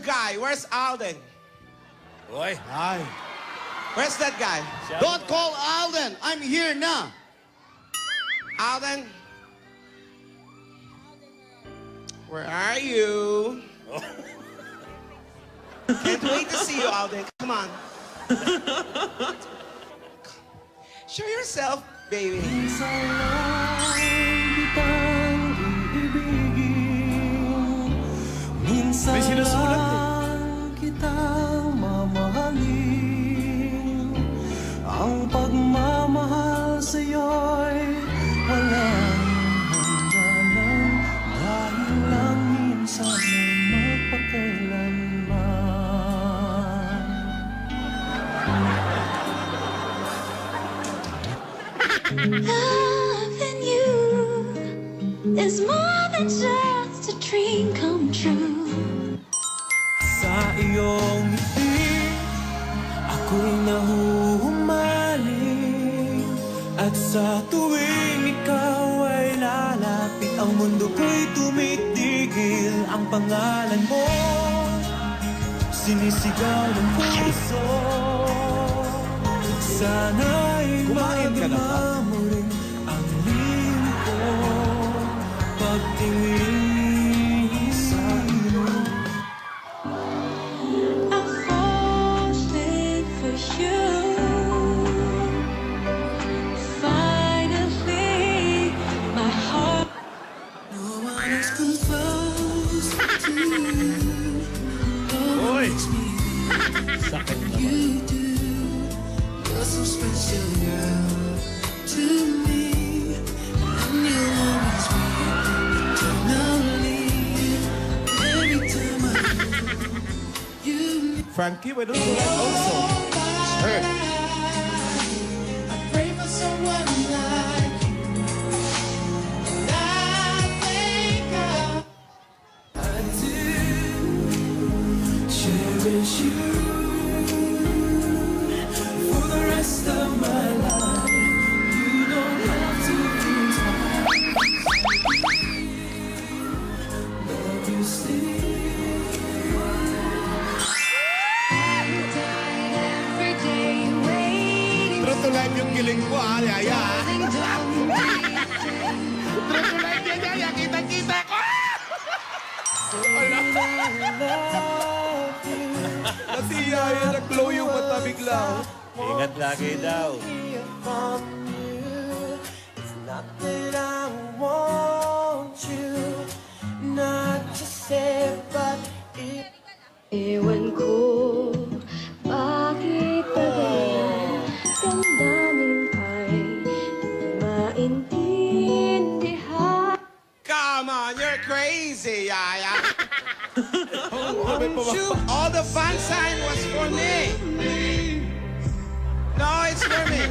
guy? Where's Alden? Oy. Ay. Where's that guy? Don't call Alden. I'm here na. Alden? Where are you? Can't wait to see you, Alden. Come on. Show yourself, baby. May sinusulat eh. Kitang mamahalin. Ang pagmamahal sa'yo'y walang hangganan. Dahil lang minsan ay magpakailanman. Loving you is more than just a dream come true. Sa iyong ngiti, ako'y nahuhumaling. At sa tuwing ikaw ay lalapit, ang mundo ko'y tumitigil. Ang pangalan mo, sinisigaw ng puso. Sana'y Kumain ka na ba? magdama mo rin ang lingko. Pagtingin sa iyo. I'm falling for you. Finally, my heart. No one else compares to you. Oy. Sakit naman. You're so special, girl, to me. And you'll always be eternally. Every time I look, you Frankie, why don't you write also? It's her. I pray for someone like you. And I think I do cherish you for the rest of my life. You don't have to think love you still. Every day waiting. True to life yung giling ko, ah, Yaya. True to life yan, Yaya. Kita-kita ko. Kasi Yaya, nag-glow yung mata bigla. Ingat lagi daw. It's not that I want you not to say, but it. Ewan ko, bakit ba ganyan? Damdamin ay maintindihan. Come on, you're crazy, Yaya. Sabi pa ba? All the fan sign was for me. No, it's for me.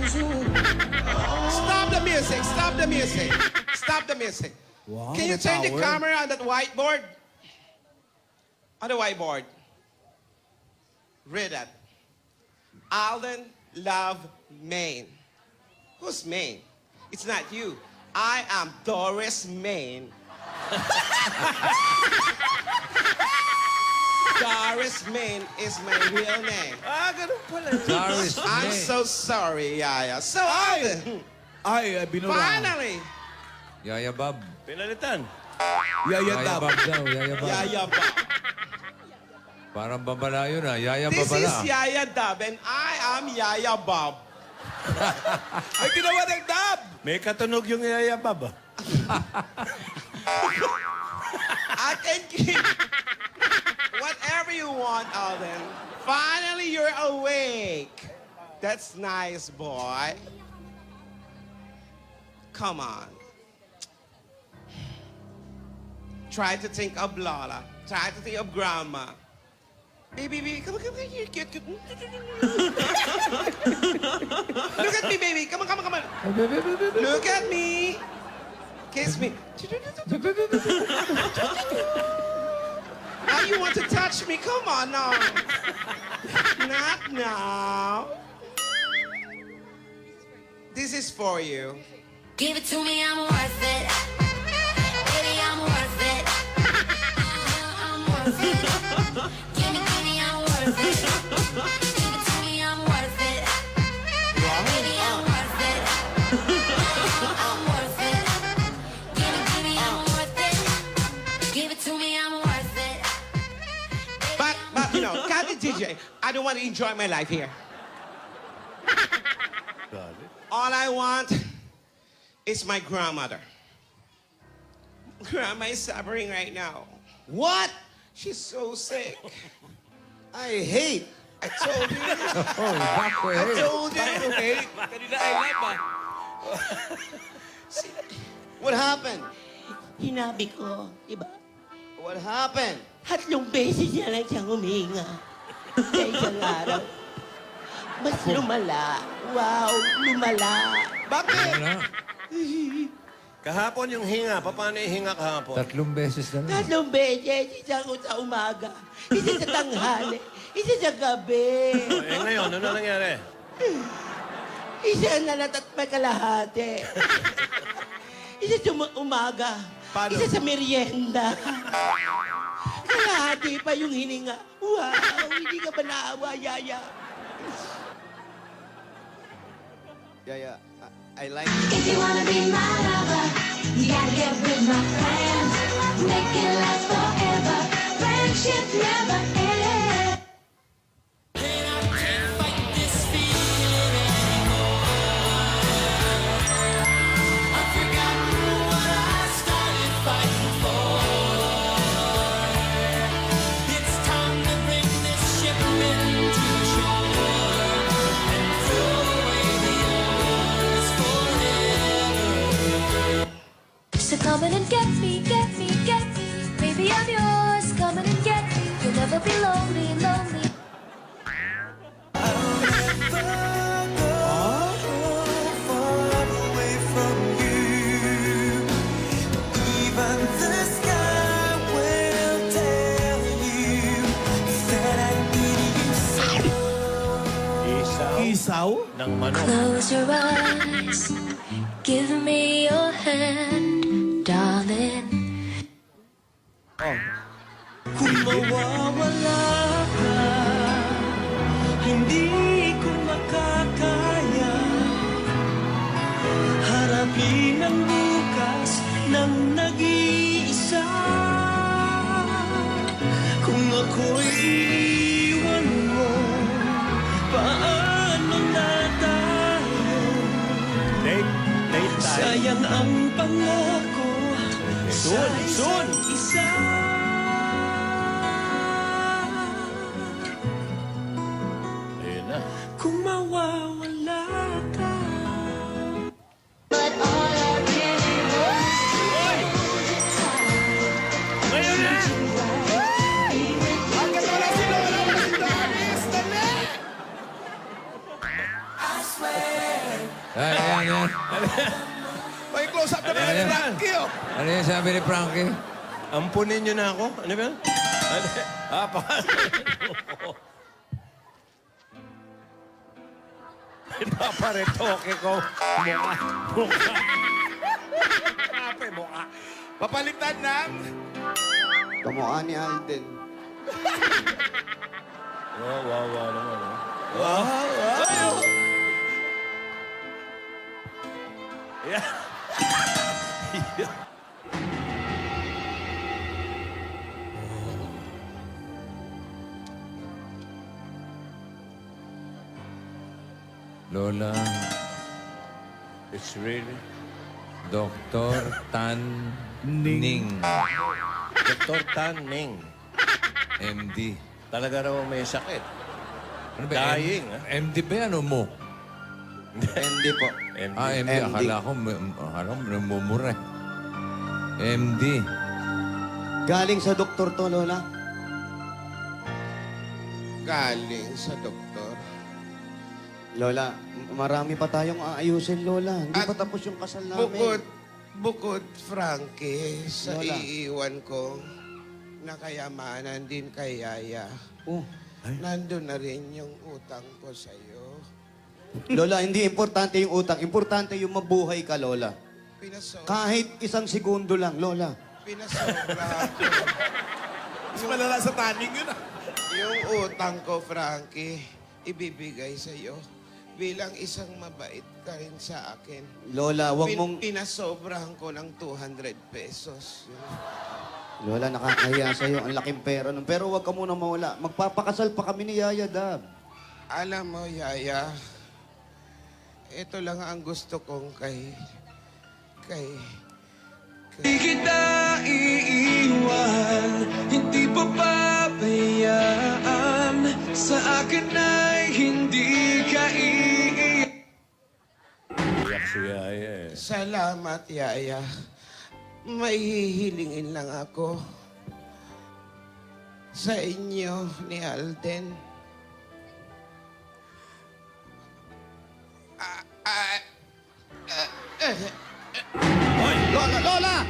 Stop the music. Stop the music. Stop the music. Wow, Can you may turn the power. camera on that whiteboard? On the whiteboard. Read that. Alden Love Maine. Who's Maine? It's not you. I am Doris Maine. Doris Maine is my real name. Ah, ganun pala. Doris I'm so sorry, Yaya. So, Alden, Ay, binura. finally, Yaya Bob. Pinalitan. Yaya Yaya tap. Bob daw, Yaya Bob. Yaya Bob. Parang babala yun ah. Yaya This babala. is Yaya Dab, and I am Yaya Bob. Ay, ginawa ng dab. May katunog yung yayabab. I can give whatever you want, Alden. Finally, you're awake. That's nice, boy. Come on. Try to think of Lola. Try to think of Grandma. Baby, come on, you're cute. Look at me, baby. Come on. Look at me. Kiss me. Now you want to touch me? Come on now. Not now. This is for you. Give it to me, I'm worth it. Baby, I'm worth it. I'm worth it. I'm worth it. Give it to me, I'm worth it. Baby, I'm worth it. I'm worth it. Give me, I'm worth it. Give it to me, I'm worth it. But you know, Kathy DJ, I don't want to enjoy my life here. All I want is my grandmother. Grandma is suffering right now. What? She's so sick. I hate. I told you. Oh, back ko I eh. told you. Okay, kanina I love ah. What happened? Sinabi ko, diba? What happened? 3 beses niya lang siyang huminga sa isang araw. Mas lumala. Wow, lumala. Bakit? Wala. Kahapon yung hinga. Paano yung hinga kahapon? 3 beses na lang. 3 beses, isa ko sa umaga, isa sa tanghali, isa sa gabi. Eh ngayon, ano nangyari? Isa na lang at may kalahati. Isa sa umaga, isa sa merienda. Kalahati pa yung hininga. Wow, hindi ka ba naawa, Yaya? Yeah. I like it. If you wanna be my lover, you gotta get with my friends. Make it last forever. Friendship never ends. So come in and get me, get me, get me. Baby, I'm yours. Come in and get me. You'll never be lonely, lonely. Isaw? Ng manok. Close your eyes. Give me your hand, darling. Kung mawawala ka, hindi ko makakaya harapin ang bukas ng nag-iisa. Kung ako'y iwan mo, paano na tayo? Late time. Sayang ang pangako sa isa't isa. Ayun na. Kung mawawala ka. But all I really want Ngayon na! Hanggang wala si Lola, wala si Doris. Dali! Ayan. May close-up na Ayan, naman ni ayan. Frankie, oh. Ano yung sabi ni Frankie? Ampunin nyo na ako. Ano ba? Paparetoke ko. Mukha. Kape, mukha. Papalitan ng... Kamukha ni Alden. Wow naman. Yeah. Lola, It's really... Dr. Tan Ning, Dr. Tan Ning. MD. Talaga raw may sakit. Ano ba? Dying, MD ba yan o mo? Hindi po. MD. Ah, MD. MD. Akala ko namumura. MD. Galing sa doktor to, Lola. Galing sa doktor. Lola, marami pa tayong aayusin, Lola. Hindi At pa tapos yung kasal namin. Bukod, Frankie, sa Lola. iiwan ko, nakayamanan din kay Yaya. Oh. Nandun na rin yung utang ko sa'yo. Lola, hindi importante yung utang. Importante yung mabuhay ka, Lola. Kahit 1 segundo lang, Lola. Pinasobra ako. Mas malala sa tanning yun, ah. Yung utang ko, Frankie, ibibigay sa'yo. Bilang isang mabait ka rin sa akin. Lola, wag mong... Pinasobrahan ko ng 200 pesos. Lola, nakakahiya sa'yo. Ang laking pera nun. Pero wag ka muna mawala. Magpapakasal pa kami ni Yaya Dab. Alam mo, Yaya, ito lang ang gusto kong kay... Di kita iiwan, hindi papabayaan. Sa akin ay hindi ka iiwan. Iyak si Yaya eh. Salamat, Yaya. May hihilingin lang ako sa inyo ni Alden. Lola! Lola!